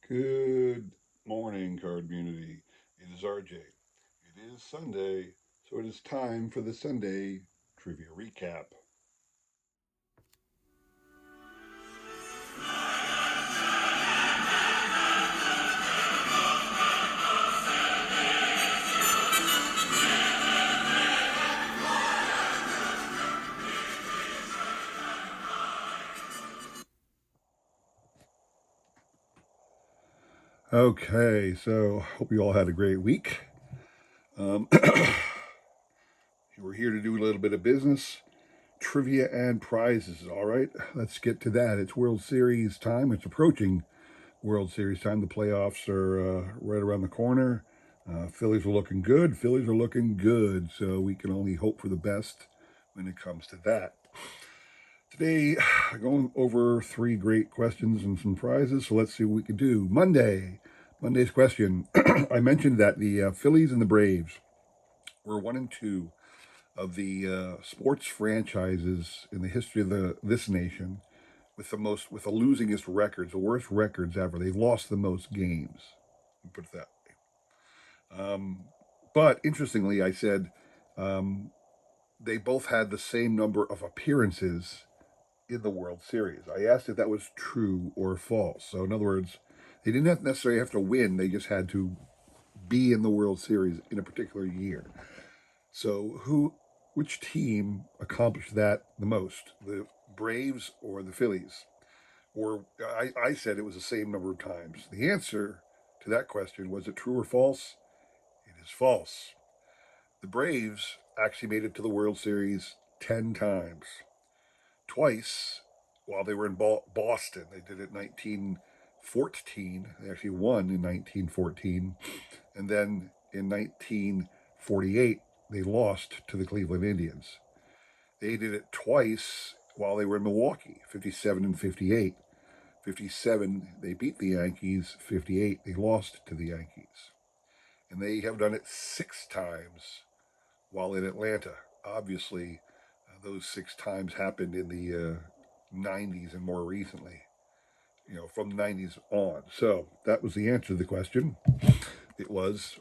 Good morning, card community. It is RJ. It is Sunday, so it is time for the Sunday trivia recap. Okay, so hope you all had a great week. Um, we're here to do a little bit of business, trivia, and prizes. All right, let's get to that. It's World Series time. It's approaching World Series time. The playoffs are right around the corner. Phillies are looking good. Phillies are looking good. So we can only hope for the best when it comes to that. Today, going over three great questions and some prizes. So let's see what we can do. Monday's question. I mentioned that the Phillies and the Braves were one and two of the sports franchises in the history of this nation with the losingest records, the worst records ever. They've lost the most games. Put it that way. But interestingly, I said they both had the same number of appearances in the World Series. I asked if that was true or false. So, in other words, they didn't necessarily have to win; they just had to be in the World Series in a particular year. So, which team accomplished that the most, the Braves or the Phillies? Or I said it was the same number of times. The answer to that question was it true or false? It is false. The Braves actually made it to the World Series 10 times. Twice while they were in Boston. They did it in 1914. They actually won in 1914. And then in 1948, they lost to the Cleveland Indians. They did it twice while they were in Milwaukee, 57 and 58. 57, they beat the Yankees. 58, they lost to the Yankees. And they have done it six times while in Atlanta. Obviously, those six times happened in the 90s and more recently, from the 90s on. So that was the answer to the question. It was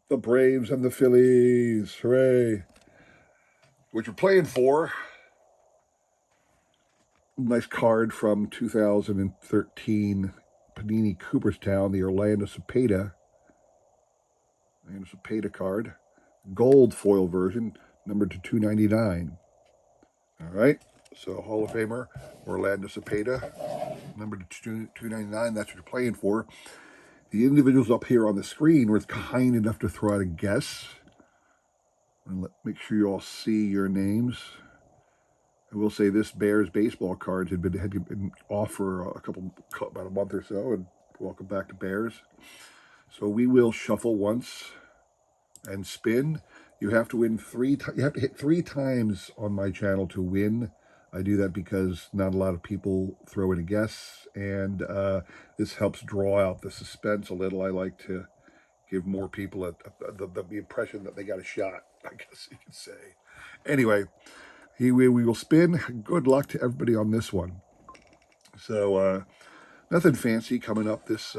the Braves and the Phillies. Hooray. What you're playing for, nice card from 2013 Panini Cooperstown, the Orlando Cepeda card. Gold foil version, numbered to 299. All right. So Hall of Famer Orlando Cepeda, number 299. That's what you're playing for. The individuals up here on the screen were kind enough to throw out a guess. And make sure you all see your names. I will say this Bears baseball cards had been off for about a month or so, and welcome back to Bears. So we will shuffle once and spin. You have to win you have to hit three times on my channel to win. I do that because not a lot of people throw in a guess, and this helps draw out the suspense a little. I like to give more people the impression that they got a shot, I guess you could say. Anyway, we will spin. Good luck to everybody on this one. So nothing fancy coming up this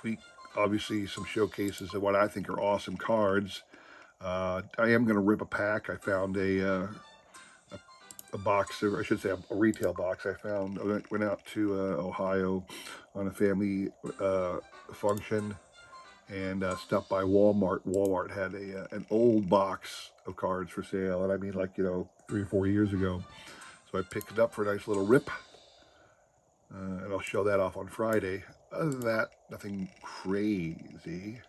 week. Obviously, some showcases of what I think are awesome cards. I am going to rip a pack. I found a box, or I should say a retail box. I went out to Ohio on a family function and stopped by Walmart. Walmart had an old box of cards for sale, and I mean 3 or 4 years ago. So I picked it up for a nice little rip, and I'll show that off on Friday. Other than that, nothing crazy.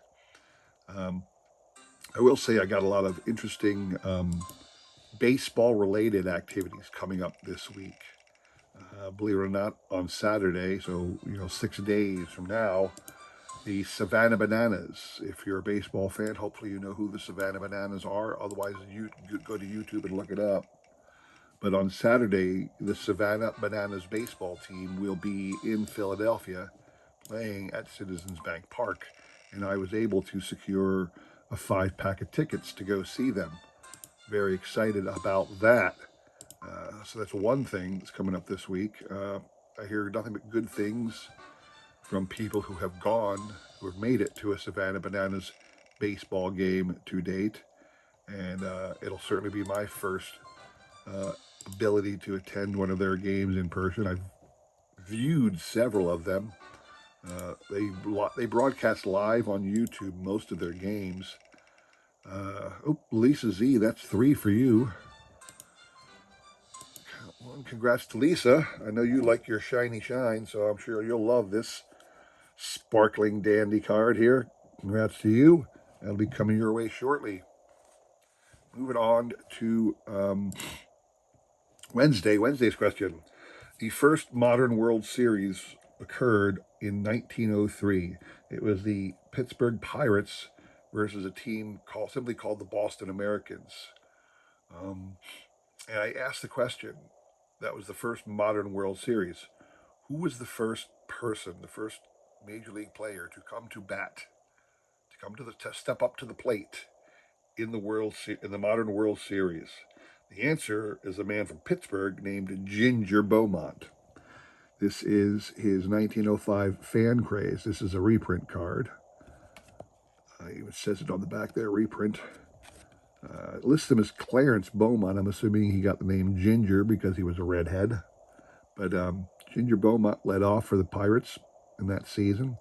Um, I will say I got a lot of interesting baseball related activities coming up this week. Believe it or not, on Saturday, so 6 days from now, the Savannah Bananas. If you're a baseball fan, hopefully you know who the Savannah Bananas are. Otherwise, you go to YouTube and look it up. But on Saturday, the Savannah Bananas baseball team will be in Philadelphia playing at Citizens Bank Park. And I was able to secure a 5-pack of tickets to go see them. Very excited about that. So that's one thing that's coming up this week. I hear nothing but good things from people who have gone, who have made it to a Savannah Bananas baseball game to date. And it'll certainly be my first uh, ability to attend one of their games in person. I've viewed several of them. They broadcast live on YouTube most of their games. Lisa Z, that's 3 for you. Well, congrats to Lisa. I know you like your shiny shine, so I'm sure you'll love this sparkling dandy card here. Congrats to you. That'll be coming your way shortly. Moving on to Wednesday's question. The first modern World Series occurred in 1903. It was the Pittsburgh Pirates versus a team simply called the Boston Americans. Um, and I asked the question, that was the first modern World Series. Who was the first person, the first major league player to come to bat, to step up to the plate in the modern World Series? The answer is a man from Pittsburgh named Ginger Beaumont. This is his 1905 Fan Craze. This is a reprint card. It says it on the back there, reprint. It lists him as Clarence Beaumont. I'm assuming he got the name Ginger because he was a redhead. But Ginger Beaumont led off for the Pirates in that season.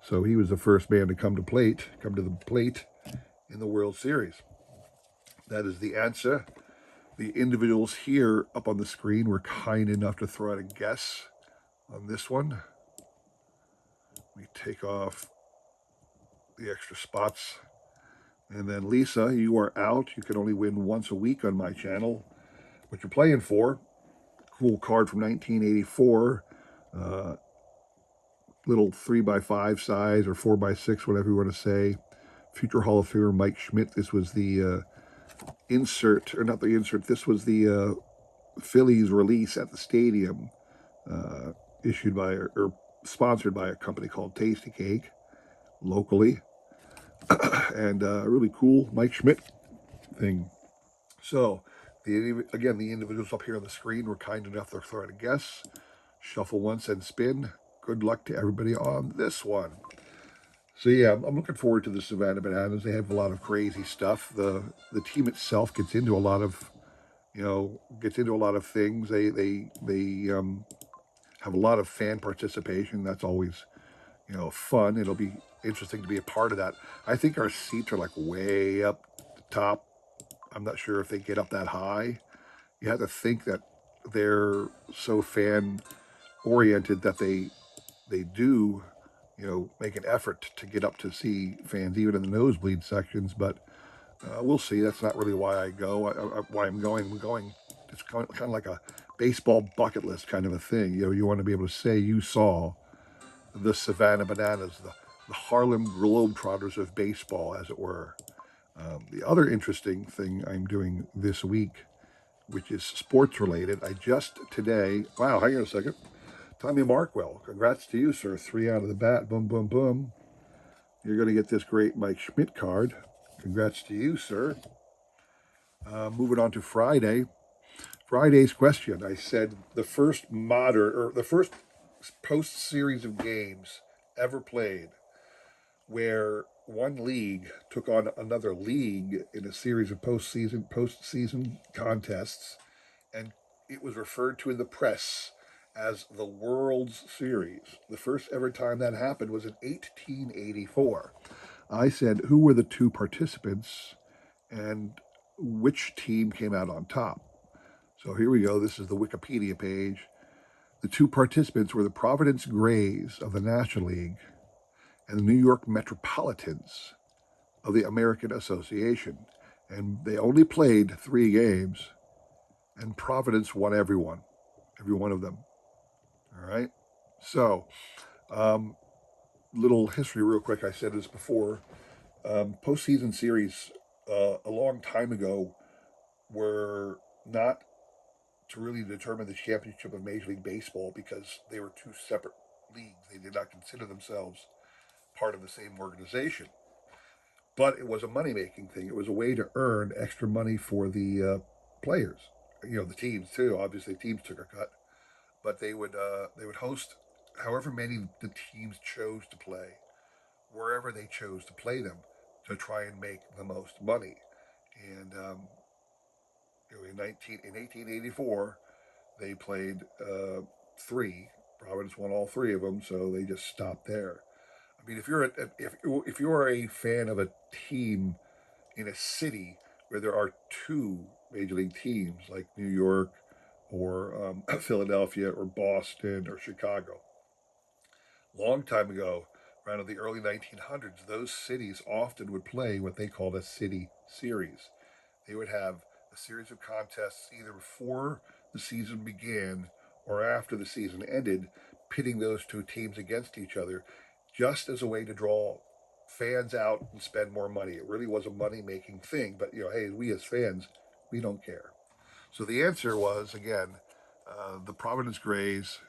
So he was the first man to come to the plate in the World Series. That is the answer. The individuals here up on the screen were kind enough to throw out a guess on this one. We take off the extra spots. And then Lisa, you are out. You can only win once a week on my channel. What you're playing for, cool card from 1984. Little 3x5 size or 4x6, whatever you want to say. Future Hall of Famer Mike Schmidt. This was the insert, or not the insert, this was the Phillies release at the stadium, issued by or sponsored by a company called Tasty Cake, locally. And really cool Mike Schmidt thing. So, the individuals up here on the screen were kind enough to throw out a guess. Shuffle once and spin. Good luck to everybody on this one. So yeah, I'm looking forward to the Savannah Bananas. They have a lot of crazy stuff. The team itself gets into a lot of, things. They have a lot of fan participation. That's always, fun. It'll be interesting to be a part of that. I think our seats are like way up the top. I'm not sure if they get up that high. You have to think that they're so fan oriented that they do, make an effort to get up to see fans, even in the nosebleed sections. But we'll see. That's not really why I go. Why I'm going. I'm going. It's kind of like a baseball bucket list kind of a thing. You want to be able to say you saw the Savannah Bananas, the Harlem Globetrotters of baseball, as it were. The other interesting thing I'm doing this week, which is sports related, I just today. Wow, hang on a second. Tommy Markwell, congrats to you, sir. 3 out of the bat. Boom, boom, boom. You're going to get this great Mike Schmidt card. Congrats to you, sir. Moving on to Friday. Friday's question. I said the first post series of games ever played where one league took on another league in a series of postseason contests, and it was referred to in the press as the World's Series. The first ever time that happened was in 1884. I said, who were the two participants and which team came out on top? So here we go. This is the Wikipedia page. The two participants were the Providence Grays of the National League and the New York Metropolitans of the American Association. And they only played 3 games, and Providence won every one of them. All right. So, little history real quick. I said this before. Postseason series a long time ago were not to really determine the championship of Major League Baseball because they were 2 separate leagues. They did not consider themselves part of the same organization. But it was a money-making thing. It was a way to earn extra money for the players. The teams too. Obviously, teams took a cut, but they would host however many the teams chose to play, wherever they chose to play them, to try and make the most money. And in 1884, they played three. Providence won all three of them, so they just stopped there. I mean, if you're a fan of a team in a city where there are two major league teams like New York or Philadelphia or Boston or Chicago, long time ago, around in the early 1900s, those cities often would play what they called a city series. They would have a series of contests either before the season began or after the season ended, pitting those two teams against each other just as a way to draw fans out and spend more money. It really was a money making thing, but hey, we as fans, we don't care. So the answer was, again, the Providence Grays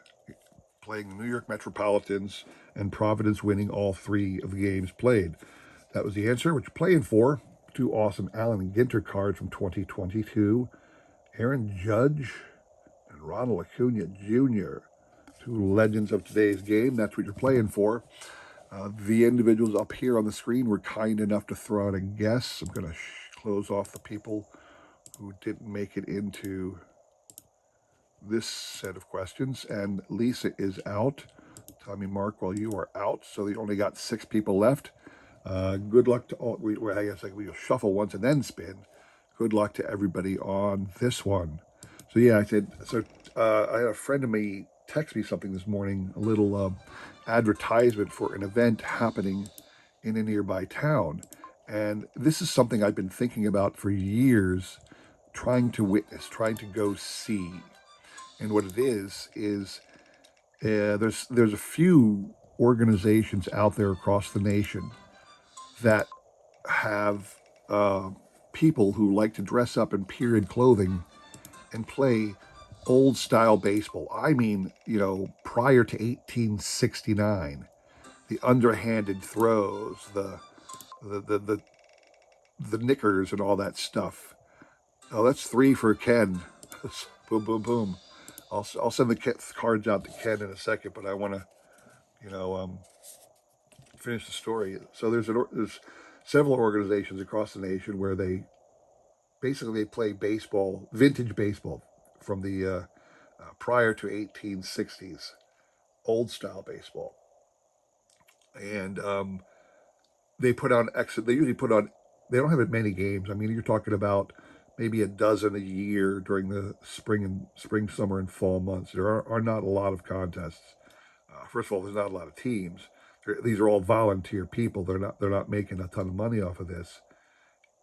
playing the New York Metropolitans and Providence winning all three of the games played. That was the answer. What you're playing for? Two awesome Allen Ginter cards from 2022. Aaron Judge and Ronald Acuna Jr., two legends of today's game. That's what you're playing for. The individuals up here on the screen were kind enough to throw out a guess. I'm going to close off the people who didn't make it into this set of questions. And Lisa is out. Tommy Markwell, you are out. So you only got 6 people left. Good luck to all. I guess we'll shuffle once and then spin. Good luck to everybody on this one. So yeah, I said. So I had a friend of me text me something this morning. A little advertisement for an event happening in a nearby town, and this is something I've been thinking about for years, trying to witness, trying to go see. And what it is there's a few organizations out there across the nation that have people who like to dress up in period clothing and play old style baseball. I mean, prior to 1869, the underhanded throws, the knickers, and all that stuff. Oh, that's 3 for Ken. Boom, boom, boom. I'll send the cards out to Ken in a second, but I want to, finish the story. So there's several organizations across the nation where they play baseball, vintage baseball from the prior to 1860s, old style baseball, and they put on They usually put on. They don't have many games. I mean, you're talking about maybe a dozen a year during the spring, summer, and fall months. There are not a lot of contests. First of all, there's not a lot of teams. These are all volunteer people. They're not making a ton of money off of this,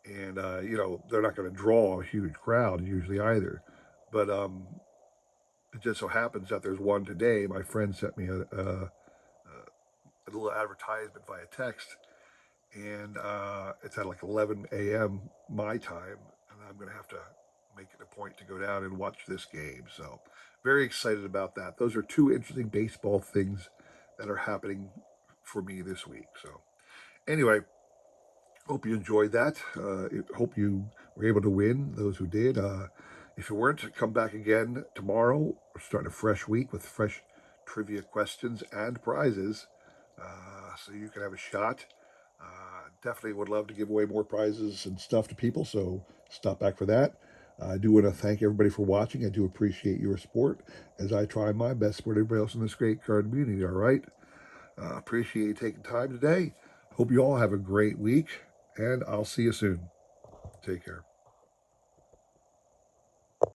and they're not going to draw a huge crowd usually either. But it just so happens that there's one today. My friend sent me a little advertisement via text, and it's at like 11 a.m. my time, and I'm going to have to make it a point to go down and watch this game. So, very excited about that. Those are 2 interesting baseball things that are happening for me this week. So, anyway, hope you enjoyed that. Hope you were able to win, those who did. If you weren't, come back again tomorrow. We're starting a fresh week with fresh trivia questions and prizes, so you can have a shot. Definitely would love to give away more prizes and stuff to people, so stop back for that. I do want to thank everybody for watching. I do appreciate your support as I try my best to support everybody else in this great card community, all right? Appreciate you taking time today. Hope you all have a great week, and I'll see you soon. Take care.